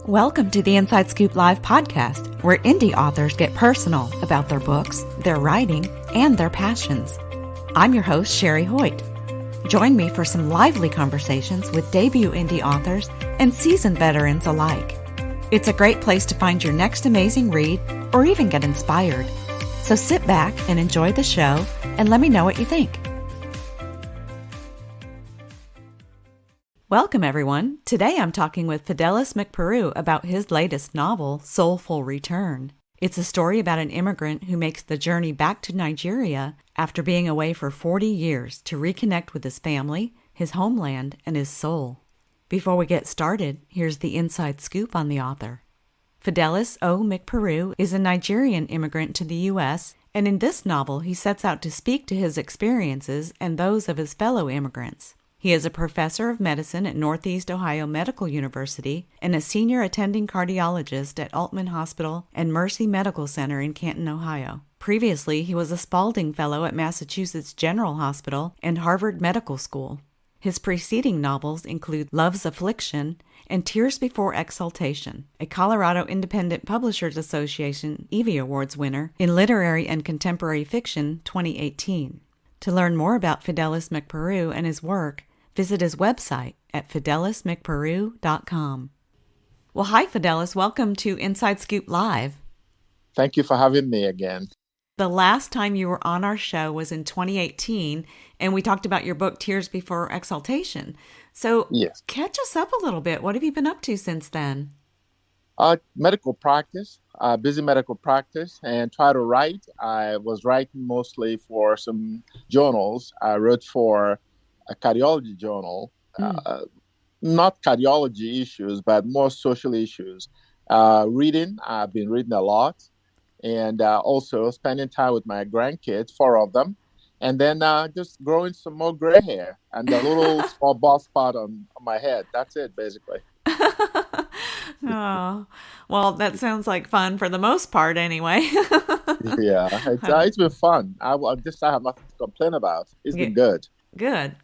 Welcome to the Inside Scoop Live podcast, where indie authors get personal about their books, their writing, and their passions. I'm your host, Sherry Hoyt. Join me for some lively conversations with debut indie authors and seasoned veterans alike. It's a great place to find your next amazing read or even get inspired. So sit back and enjoy the show and let me know what you think. Welcome, everyone. Today I'm talking with Fidelis Mkparu about his latest novel, Soulful Return. It's a story about an immigrant who makes the journey back to Nigeria after being away for 40 years to reconnect with his family, his homeland, and his soul. Before we get started, here's the inside scoop on the author. Fidelis O. Mkparu is a Nigerian immigrant to the U.S., and in this novel he sets out to speak to his experiences and those of his fellow immigrants. He is a professor of medicine at Northeast Ohio Medical University and a senior attending cardiologist at Aultman Hospital and Mercy Medical Center in Canton, Ohio. Previously, he was a Spaulding Fellow at Massachusetts General Hospital and Harvard Medical School. His preceding novels include Love's Affliction and Tears Before Exaltation, a Colorado Independent Publishers Association EVVY Awards winner in Literary and Contemporary Fiction 2018. To learn more about Fidelis Mkparu and his work, visit his website at fidelismkparu.com. Well, hi, Fidelis. Welcome to Inside Scoop Live. Thank you for having me again. The last time you were on our show was in 2018, and we talked about your book, Tears Before Exaltation. So Yes. Catch us up a little bit. What have you been up to since then? Medical practice, busy medical practice, and try to write. I was writing mostly for some journals. I wrote for a cardiology journal, not cardiology issues, but more social issues. Reading, I've been reading a lot, and also spending time with my grandkids, 4 of them, and then just growing some more gray hair and a little small bald spot on my head. That's it, basically. Oh, well, that sounds like fun for the most part anyway. Yeah, it's been fun. I have nothing to complain about. It's been good. Good.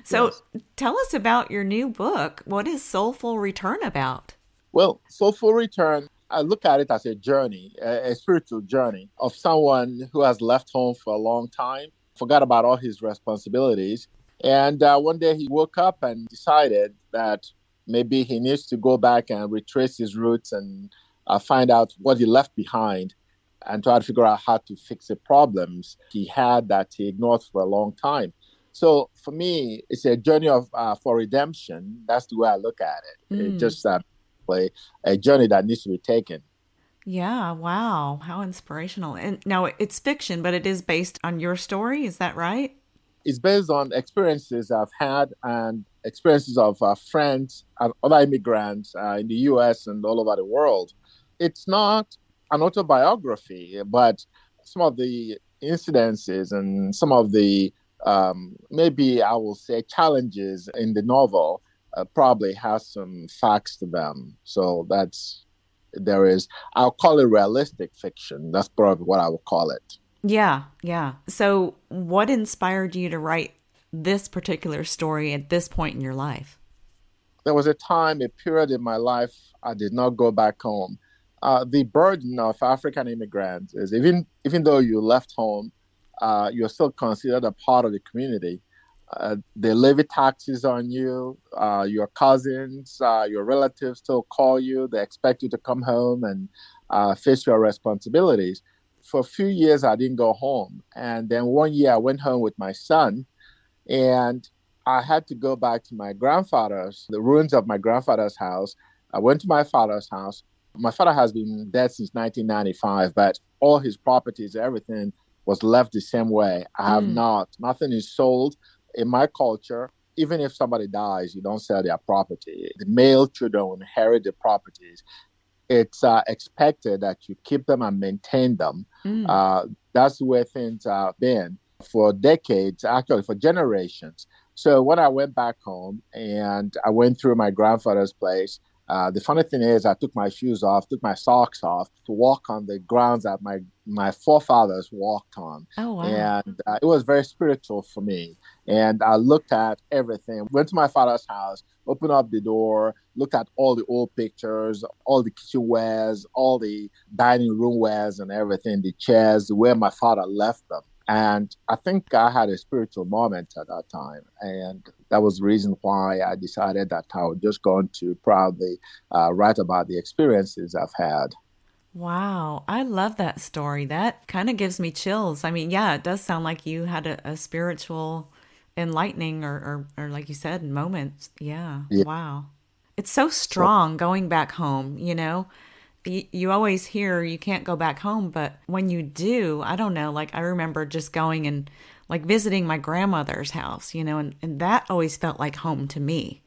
So Yes. Tell us about your new book. What is Soulful Return about? Well, Soulful Return, I look at it as a journey, a spiritual journey of someone who has left home for a long time, forgot about all his responsibilities. And one day he woke up and decided that maybe he needs to go back and retrace his roots and find out what he left behind and try to figure out how to fix the problems he had that he ignored for a long time. So for me, it's a journey for redemption. That's the way I look at it. It's just a journey that needs to be taken. Yeah, wow. How inspirational. And now it's fiction, but it is based on your story. Is that right? It's based on experiences I've had and experiences of friends and other immigrants in the U.S. and all over the world. It's not an autobiography, but some of the incidences and some of the maybe I will say challenges in the novel probably has some facts to them. So I'll call it realistic fiction. That's probably what I would call it. Yeah. So what inspired you to write this particular story at this point in your life? There was a period in my life, I did not go back home. The burden of African immigrants is even though you left home, you're still considered a part of the community. They levy taxes on you. Your cousins, your relatives still call you. They expect you to come home and face your responsibilities. For a few years, I didn't go home. And then one year I went home with my son, and I had to go back to the ruins of my grandfather's house. I went to my father's house. My father has been dead since 1995, but all his properties, everything was left the same way. I have nothing is sold. In my culture, even if somebody dies, you don't sell their property. The male children will inherit the properties. It's expected that you keep them and maintain them. That's the way things have been for decades, actually for generations. So when I went back home and I went through my grandfather's place, the funny thing is I took my shoes off, took my socks off to walk on the grounds that my forefathers walked on. Oh, wow. And it was very spiritual for me. And I looked at everything, went to my father's house, opened up the door, looked at all the old pictures, all the kitchenwares, all the dining room wares and everything, the chairs, where my father left them. And I think I had a spiritual moment at that time. And that was the reason why I decided that I was just going to proudly write about the experiences I've had. Wow, I love that story. That kind of gives me chills. I mean, yeah, it does sound like you had a spiritual enlightening or like you said, moments. Yeah, Yeah. wow. It's so So, strong going back home, you know? You always hear you can't go back home, but when you do, I don't know, like I remember just going and like visiting my grandmother's house, and that always felt like home to me.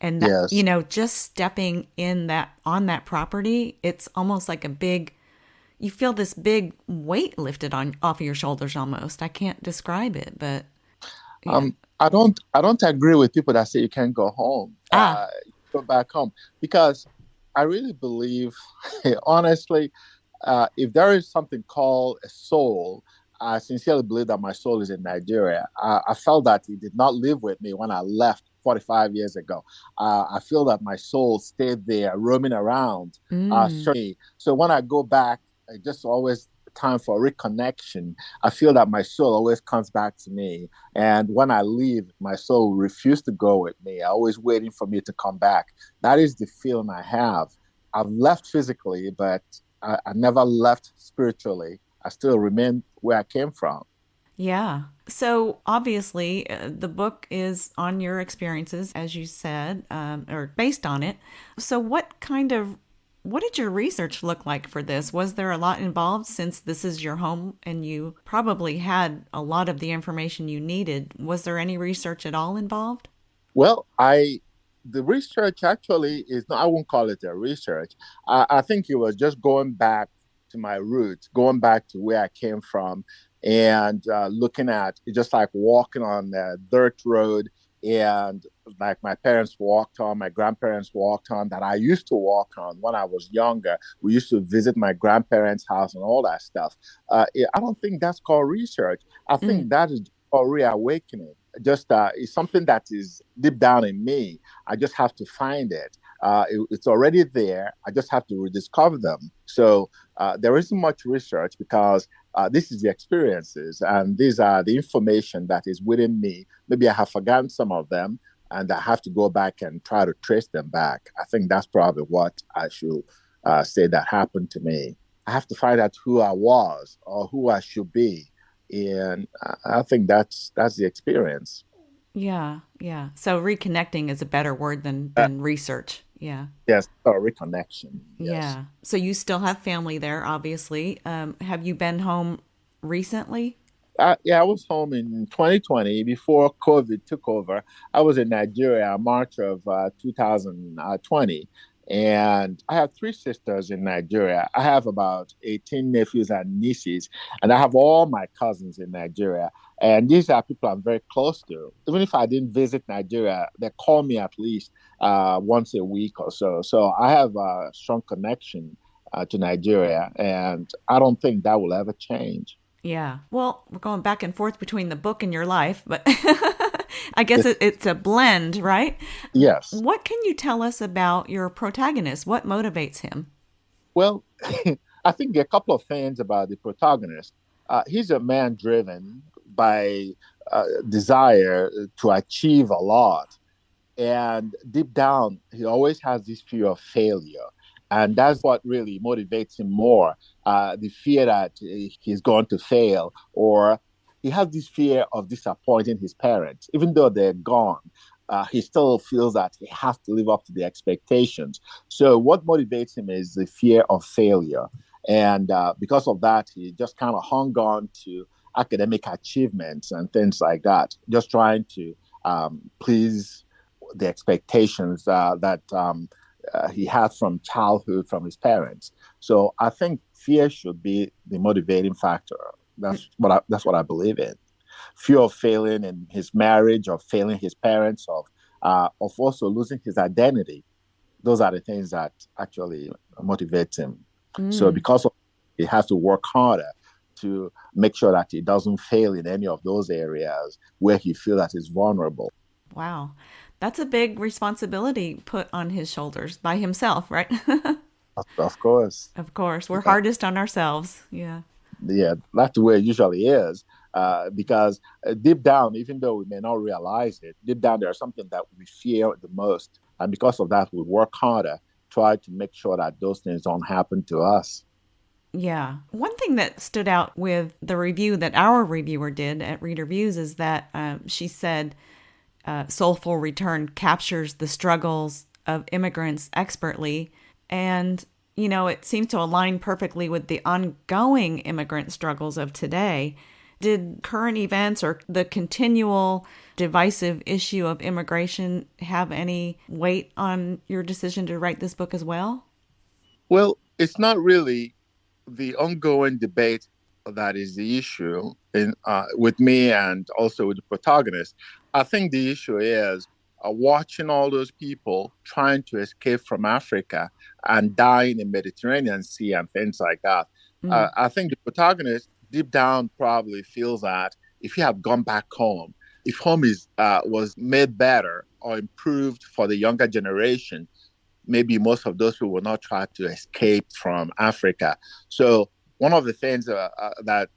And that, yes. just stepping in that on that property, it's almost like a big you feel this big weight lifted on off of your shoulders almost. I can't describe it, but yeah. I don't agree with people that say you can't go home, Ah, go back home, because I really believe, honestly, if there is something called a soul, I sincerely believe that my soul is in Nigeria. I felt that it did not live with me when I left 45 years ago. I feel that my soul stayed there, roaming around. mm, So when I go back, it just always time for reconnection. I feel that my soul always comes back to me. And when I leave, my soul refuses to go with me. I always waiting for me to come back. That is the feeling I have. I've left physically, but I never left spiritually. I still remain where I came from. yeah. So obviously, the book is on your experiences, as you said, or based on it. So what did your research look like for this? Was there a lot involved since this is your home and you probably had a lot of the information you needed? Was there any research at all involved? Well, the research actually is not, I won't call it a research. I think it was just going back to my roots, going back to where I came from, and looking at it, just like walking on the dirt road, and like my parents walked on, my grandparents walked on, that I used to walk on when I was younger. We used to visit my grandparents' house and all that stuff. I don't think that's called research. I Mm, think that is called reawakening. Just it's something that is deep down in me. I just have to find it. It's already there. I just have to rediscover them. So there isn't much research, because this is the experiences and these are the information that is within me. Maybe I have forgotten some of them, and I have to go back and try to trace them back. I think that's probably what I should say that happened to me. I have to find out who I was or who I should be, and I think that's the experience. yeah, yeah. So reconnecting is a better word than Uh, research. Yeah. yes, a reconnection. Yes. Yeah. So you still have family there, obviously. Have you been home recently? Yeah, I was home in 2020 before COVID took over. I was in Nigeria March of 2020. And I have three sisters in Nigeria. I have about 18 nephews and nieces, and I have all my cousins in Nigeria. And these are people I'm very close to. Even if I didn't visit Nigeria, they call me at least once a week or so. So I have a strong connection to Nigeria, and I don't think that will ever change. Yeah. Well, we're going back and forth between the book and your life, but I guess it's a blend, right? Yes. What can you tell us about your protagonist? What motivates him? Well, I think a couple of things about the protagonist. He's a man driven by desire to achieve a lot. And deep down, he always has this fear of failure. And that's what really motivates him more, the fear that he's going to fail, or he has this fear of disappointing his parents. Even though they're gone, he still feels that he has to live up to the expectations. So, what motivates him is the fear of failure. And because of that, he just kind of hung on to academic achievements and things like that, just trying to please the expectations that he had from childhood from his parents. So I think fear should be the motivating factor. That's what I believe in. Fear of failing in his marriage, of failing his parents, of also losing his identity. Those are the things that actually motivate him. So Mm, because of he has to work harder to make sure that he doesn't fail in any of those areas where he feels that he's vulnerable. Wow. That's a big responsibility put on his shoulders by himself, right? Of course. Of course. We're Yeah, hardest on ourselves. Yeah. yeah, that's the way it usually is. Because deep down, even though we may not realize it, deep down there's something that we fear the most. And because of that, we work harder, try to make sure that those things don't happen to us. Yeah. One thing that stood out with the review that our reviewer did at Reader Views is that she said Soulful Return captures the struggles of immigrants expertly. And, you know, it seems to align perfectly with the ongoing immigrant struggles of today. Did current events or the continual divisive issue of immigration have any weight on your decision to write this book as well? Well, it's not really the ongoing debate that is the issue with me and also with the protagonist. I think the issue is watching all those people trying to escape from Africa and die in the Mediterranean Sea and things like that. Mm. I think the protagonist deep down probably feels that if he had gone back home, if home is was made better or improved for the younger generation, maybe most of those people will not try to escape from Africa. So one of the things that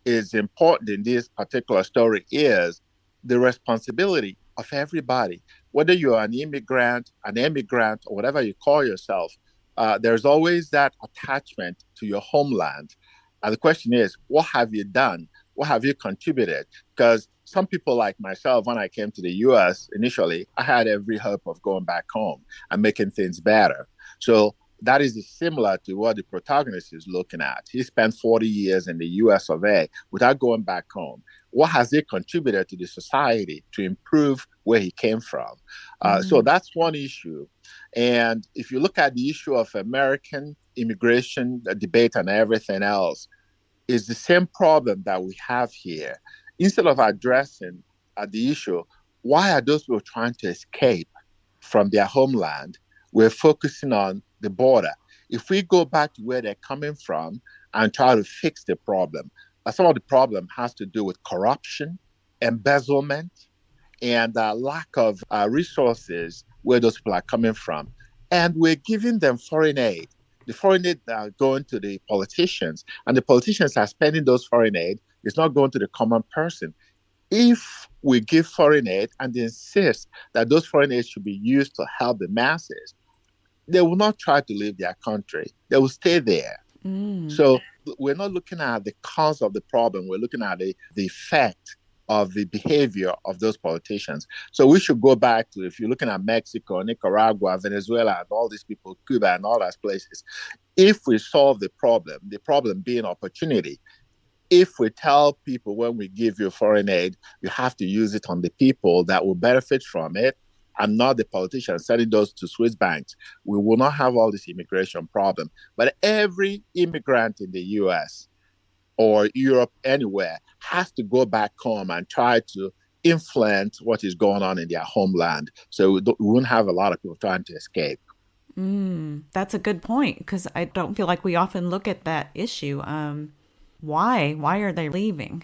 is important in this particular story is the responsibility of everybody, whether you're an immigrant, an immigrant, or whatever you call yourself. There's always that attachment to your homeland. And the question is, what have you done? What have you contributed? Because some people like myself, when I came to the US initially, I had every hope of going back home and making things better. So that is similar to what the protagonist is looking at. He spent 40 years in the US of A without going back home. What has he contributed to the society to improve where he came from? So that's one issue. And if you look at the issue of American immigration, the debate and everything else, is the same problem that we have here. Instead of addressing the issue, why are those people trying to escape from their homeland? We're focusing on the border. If we go back to where they're coming from and try to fix the problem, some of the problem has to do with corruption, embezzlement, and lack of resources where those people are coming from. And we're giving them foreign aid. The foreign aid are going to the politicians, and the politicians are spending those foreign aid. It's not going to the common person. If we give foreign aid and insist that those foreign aid should be used to help the masses, they will not try to leave their country. They will stay there. So we're not looking at the cause of the problem. We're looking at the effect of the behavior of those politicians. So we should go back to, if you're looking at Mexico, Nicaragua, Venezuela, and all these people, Cuba, and all those places, if we solve the problem being opportunity, if we tell people when we give you foreign aid, you have to use it on the people that will benefit from it and not the politicians sending those to Swiss banks, we will not have all this immigration problem. But every immigrant in the US or Europe, anywhere, has to go back home and try to influence what is going on in their homeland. So we won't have a lot of people trying to escape. That's a good point, because I don't feel like we often look at that issue. Why? Why are they leaving?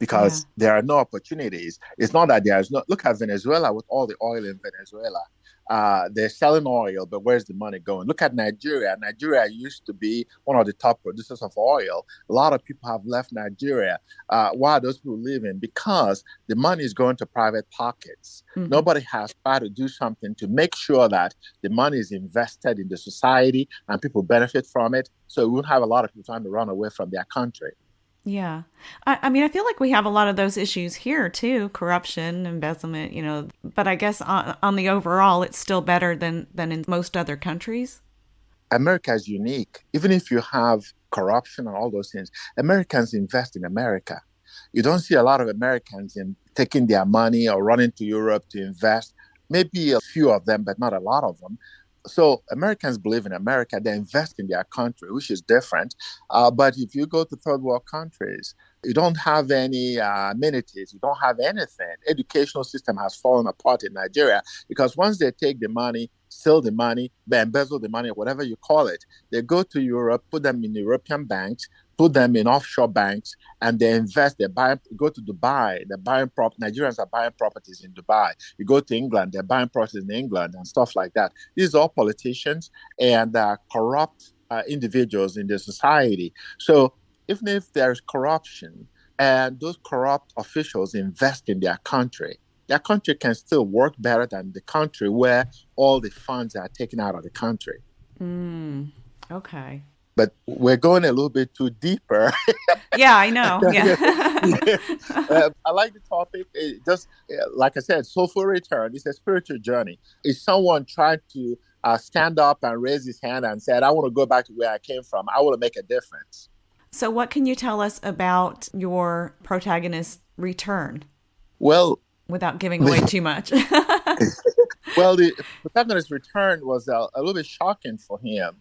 Because there are no opportunities. It's not that there's no, look at Venezuela with all the oil in Venezuela. They're selling oil, but where's the money going? Look at Nigeria. Nigeria used to be one of the top producers of oil. A lot of people have left Nigeria. Why are those people leaving? Because the money is going to private pockets. Mm-hmm. Nobody has tried to do something to make sure that the money is invested in the society and people benefit from it. So we won't have a lot of people trying to run away from their country. Yeah. I mean, I feel like we have a lot of those issues here too, corruption, embezzlement, but I guess on the overall, it's still better than in most other countries. America is unique. Even if you have corruption and all those things, Americans invest in America. You don't see a lot of Americans taking their money or running to Europe to invest. Maybe a few of them, but not a lot of them. So Americans believe in America. They invest in their country, which is different. But if you go to third world countries, you don't have any amenities. You don't have anything. Educational system has fallen apart in Nigeria because once they take the money, steal the money, they embezzle the money, whatever you call it, they go to Europe, put them in European banks, put them in offshore banks, and they invest. They buy, go to Dubai. They're buying Nigerians are buying properties in Dubai. You go to England, they're buying properties in England and stuff like that. These are all politicians and corrupt individuals in the society. So even if there's corruption and those corrupt officials invest in their country can still work better than the country where all the funds are taken out of the country. Okay. But we're going a little bit too deeper. Yeah, I know. Yeah. I like the topic. It just like I said, Soulful Return is a spiritual journey. It's someone trying to stand up and raise his hand and said, I want to go back to where I came from. I want to make a difference. So what can you tell us about your protagonist's return Well, without giving away too much? well, the protagonist's return was a little bit shocking for him.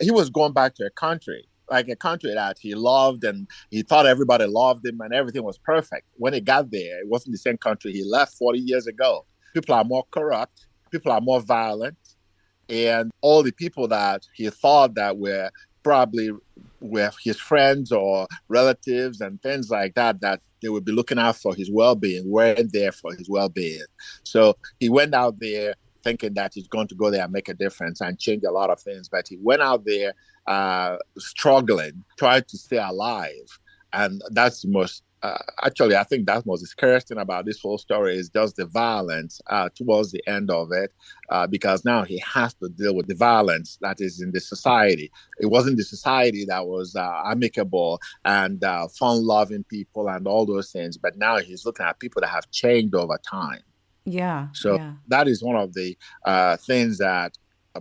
He was going back to a country, like a country that he loved and he thought everybody loved him and everything was perfect. When he got there, it wasn't the same country he left 40 years ago. People are more corrupt. People are more violent. And all the people that he thought that were probably with his friends or relatives and things like that, that they would be looking out for his well-being, weren't there for his well-being. So he went out there thinking that he's going to go there and make a difference and change a lot of things. But he went out there struggling, trying to stay alive. And that's the most, actually, I think that's the most scariest thing about this whole story is just the violence towards the end of it, because now he has to deal with the violence that is in the society. It wasn't the society that was amicable and fun-loving people and all those things, but now he's looking at people that have changed over time. Yeah. So that is one of the things that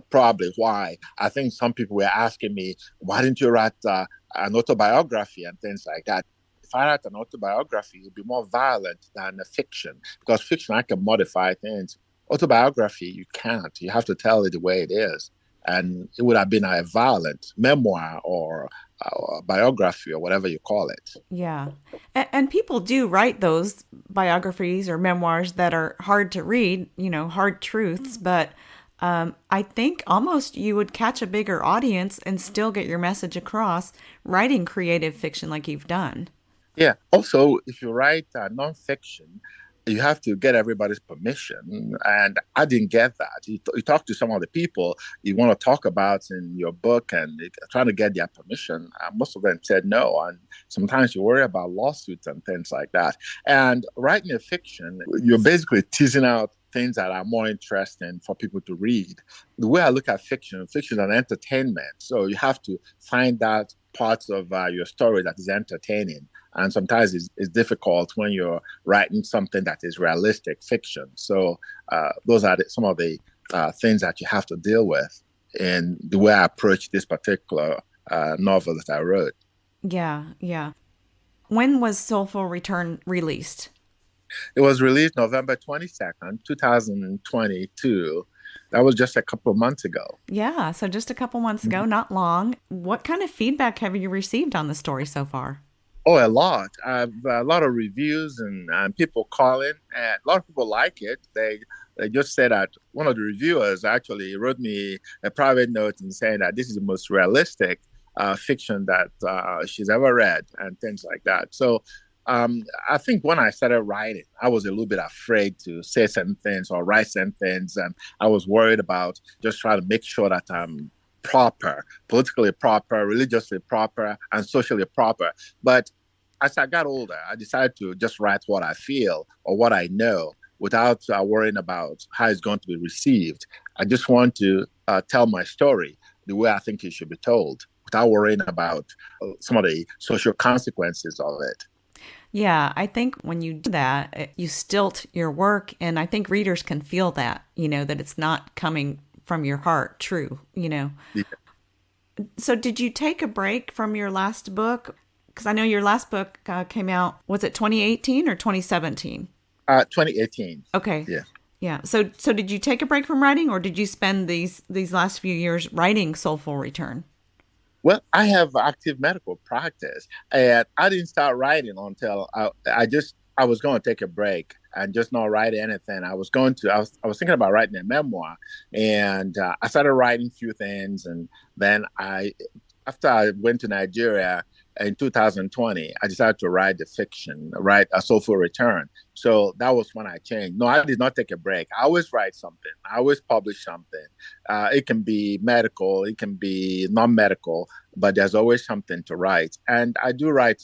probably why I think some people were asking me, why didn't you write an autobiography and things like that? If I write an autobiography, it would be more violent than a fiction, because fiction, I can modify things. Autobiography, you can't. You have to tell it the way it is. And it would have been a violent memoir or a biography or whatever you call it. Yeah. And people do write those biographies or memoirs that are hard to read, hard truths. But I think almost you would catch a bigger audience and still get your message across writing creative fiction like you've done. Yeah. Also, if you write nonfiction, you have to get everybody's permission. And I didn't get that. You talk to some of the people you want to talk about in your book and trying to get their permission. Most of them said no. And sometimes you worry about lawsuits and things like that. And writing a fiction, you're basically teasing out things that are more interesting for people to read. The way I look at fiction is an entertainment. So you have to find out parts of your story that is entertaining. And sometimes it's difficult when you're writing something that is realistic fiction. So those are some of the things that you have to deal with in the way I approach this particular novel that I wrote. Yeah, yeah. When was Soulful Return released? It was released November 22nd, 2022. That was just a couple of months ago. Yeah, so just a couple months ago, not long. What kind of feedback have you received on the story so far? Oh, a lot. I've a lot of reviews and people calling, and a lot of people like it. They just said that one of the reviewers actually wrote me a private note and saying that this is the most realistic fiction that she's ever read and things like that. So I think when I started writing, I was a little bit afraid to say certain things or write certain things. And I was worried about just trying to make sure that I'm proper, politically proper, religiously proper, and socially proper. But as I got older, I decided to just write what I feel or what I know without worrying about how it's going to be received. I just want to tell my story the way I think it should be told without worrying about some of the social consequences of it. Yeah, I think when you do that, you stilt your work, and I think readers can feel that, that it's not coming from your heart, true, Yeah. So did you take a break from your last book? Because I know your last book came out, was it 2018 or 2017? 2018. Okay. Yeah. Yeah. So did you take a break from writing, or did you spend these last few years writing Soulful Return? Well, I have active medical practice, and I didn't start writing until I was going to take a break and just not write anything. I was thinking about writing a memoir, and I started writing a few things, and then after I went to Nigeria, in 2020, I decided to write the fiction, write A Soulful Return. So that was when I changed. No, I did not take a break. I always write something. I always publish something. It can be medical, it can be non-medical, but there's always something to write. And I do write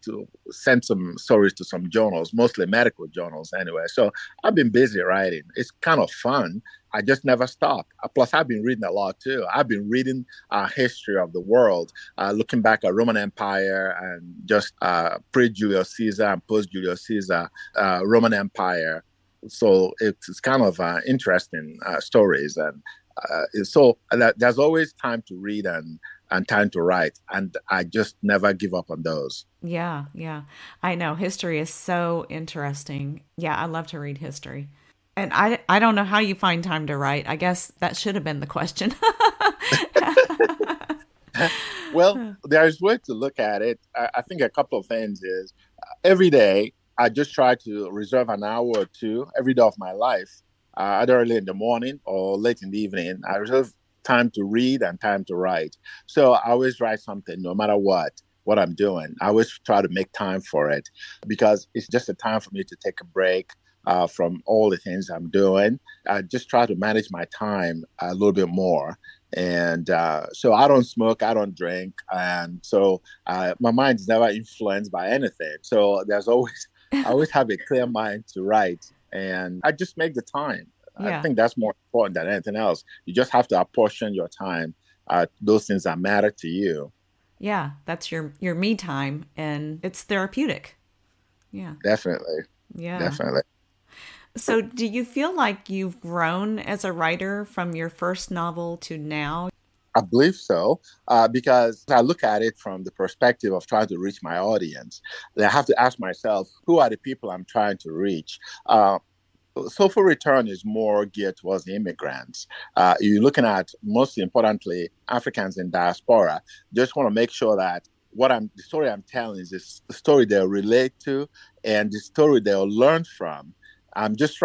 to send some stories to some journals, mostly medical journals anyway. So I've been busy writing. It's kind of fun. I just never stop. Plus, I've been reading a lot too. I've been reading history of the world, looking back at Roman Empire and just pre-Julius Caesar and post-Julius Caesar Roman Empire. So it's kind of interesting stories, and so there's always time to read and time to write, and I just never give up on those. Yeah, yeah. I know history is so interesting. Yeah, I love to read history. And I don't know how you find time to write. I guess that should have been the question. Well, there's way to look at it. I think a couple of things is every day I just try to reserve an hour or two every day of my life, either early in the morning or late in the evening. I reserve time to read and time to write. So I always write something, no matter what I'm doing. I always try to make time for it because it's just a time for me to take a break from all the things I'm doing. I just try to manage my time a little bit more. And so I don't smoke, I don't drink. And so my mind is never influenced by anything. So I always have a clear mind to write. And I just make the time. I Yeah. think that's more important than anything else. You just have to apportion your time those things that matter to you. Yeah, that's your me time and it's therapeutic. Yeah. Definitely. Yeah. Definitely. So, do you feel like you've grown as a writer from your first novel to now? I believe so, because I look at it from the perspective of trying to reach my audience. I have to ask myself, who are the people I'm trying to reach? Soulful Return is more geared towards the immigrants. You're looking at, most importantly, Africans in diaspora. Just want to make sure that the story I'm telling is the story they'll relate to and the story they'll learn from. I just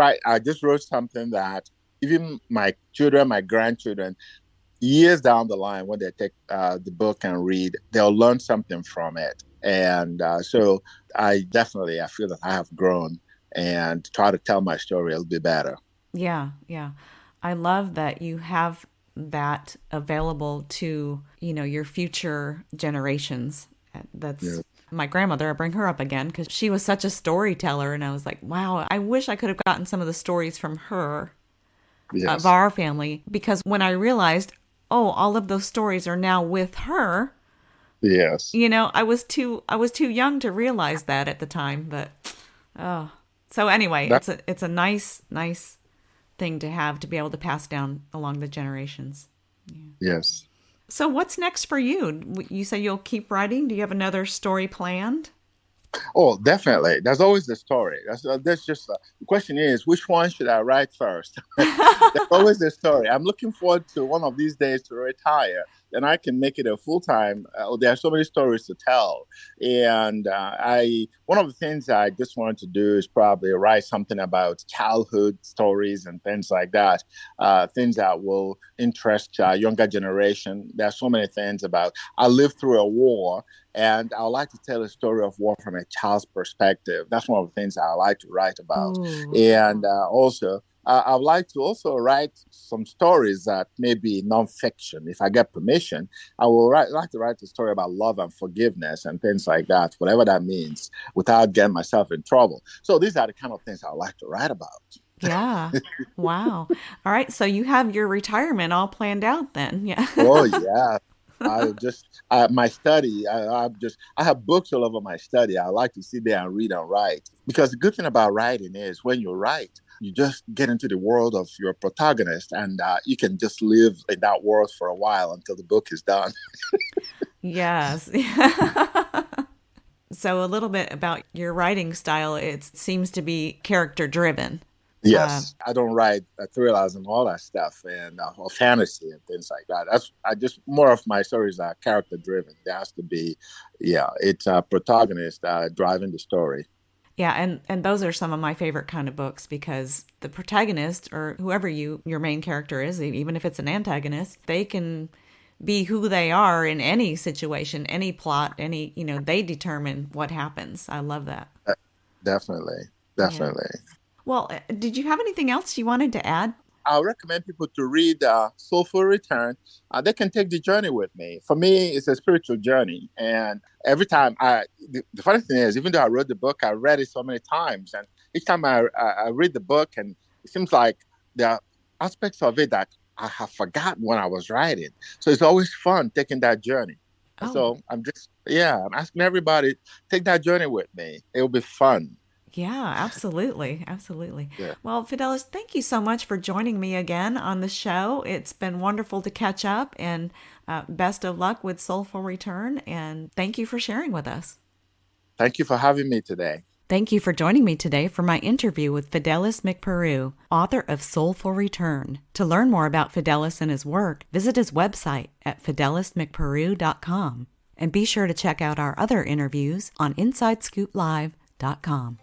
wrote something that even my children, my grandchildren, years down the line, when they take the book and read, they'll learn something from it. And so I feel that I have grown and try to tell my story a little bit better. Yeah, yeah. I love that you have that available to, your future generations. That's Yeah. my grandmother. I bring her up again because she was such a storyteller. And I was like, wow, I wish I could have gotten some of the stories from her, of Yes. our family. Because when I realized, oh, all of those stories are now with her, Yes. I was too young to realize that at the time. But, oh. So anyway, That, it's a nice thing to have to be able to pass down along the generations. yes. So what's next for you? You say you'll keep writing. Do you have another story planned? Oh, definitely. There's always the story. That's just the question is, which one should I write first? There's always the story. I'm looking forward to one of these days to retire. Then I can make it a full time. There are so many stories to tell, and one of the things I just wanted to do is probably write something about childhood stories and things like that. Things that will interest younger generation. There are so many things about. I lived through a war, and I would like to tell a story of war from a child's perspective. That's one of the things I like to write about. Ooh. And also, I would like to also write some stories that may be nonfiction. If I get permission, like to write a story about love and forgiveness and things like that, whatever that means, without getting myself in trouble. So these are the kind of things I like to write about. Yeah. Wow. All right. So you have your retirement all planned out then. Yeah. Oh, yeah. My study. I have books all over my study. I like to sit there and read and write because the good thing about writing is when you write, you just get into the world of your protagonist, and you can just live in that world for a while until the book is done. Yes. So a little bit about your writing style. It seems to be character driven. Yes, I don't write thrillers and all that stuff, and or fantasy and things like that. I just more of my stories are character driven. There has to be, yeah, it's a protagonist driving the story. Yeah, and those are some of my favorite kind of books because the protagonist or whoever your main character is, even if it's an antagonist, they can be who they are in any situation, any plot, they determine what happens. I love that. Definitely. Yeah. Definitely. Well, did you have anything else you wanted to add? I'll recommend people to read Soulful Return. They can take the journey with me. For me, it's a spiritual journey. And every time the funny thing is, even though I wrote the book, I read it so many times. And each time I read the book, and it seems like there are aspects of it that I have forgotten when I was writing. So it's always fun taking that journey. Oh, So I'm asking everybody, take that journey with me. It will be fun. yeah, absolutely. Absolutely. Yeah. Well, Fidelis, thank you so much for joining me again on the show. It's been wonderful to catch up, and best of luck with Soulful Return. And thank you for sharing with us. Thank you for having me today. Thank you for joining me today for my interview with Fidelis Mkparu, author of Soulful Return. To learn more about Fidelis and his work, visit his website at fidelismkparu.com. And be sure to check out our other interviews on InsideScoopLive.com.